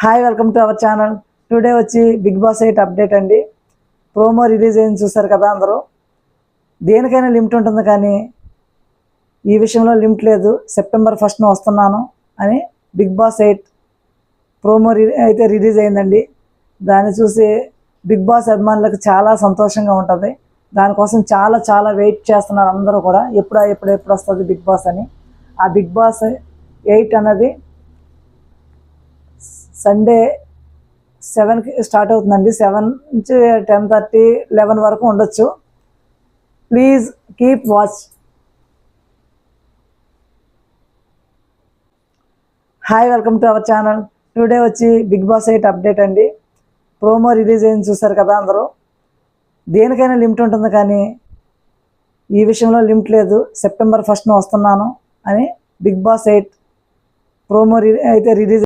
Hi, welcome to our channel. Today వచ్చి big boss 8 update అండి. Promo release అయింది, చూసారు కదా అందరూ. దేనికైనా లిమిట్ ఉంటుంది, కానీ ఈ విషయంలో లిమిట్ లేదు. సెప్టెంబర్ 1st వస్తున్నాను అని బిగ్ బాస్ 8 ప్రోమో అయితే రిలీజ్ అయిందండి. దాన్ని చూసి బిగ్ బాస్ అభిమానులకు చాలా సంతోషంగా ఉంటుంది. దానికోసం చాలా చాలా వెయిట్ చేస్తున్నారు అందరూ కూడా. ఎప్పుడు వస్తుంది బిగ్ బాస్ అని. ఆ బిగ్ బాస్ 8 అన్నది సండే 7కి స్టార్ట్ అవుతుందండి. 7 నుంచి 10:30, 11 వరకు ఉండొచ్చు. Please keep watch. Hi, welcome to our channel. Today వచ్చి బిగ్ బాస్ 8 అప్డేట్ అండి. ప్రోమో రిలీజ్ అయింది, చూసారు కదా అందరూ. దేనికైనా లిమిట్ ఉంటుంది, కానీ ఈ విషయంలో లిమిట్ లేదు. సెప్టెంబర్ 1st వస్తున్నాను అని బిగ్ బాస్ 8 ప్రోమో అయితే రిలీజ్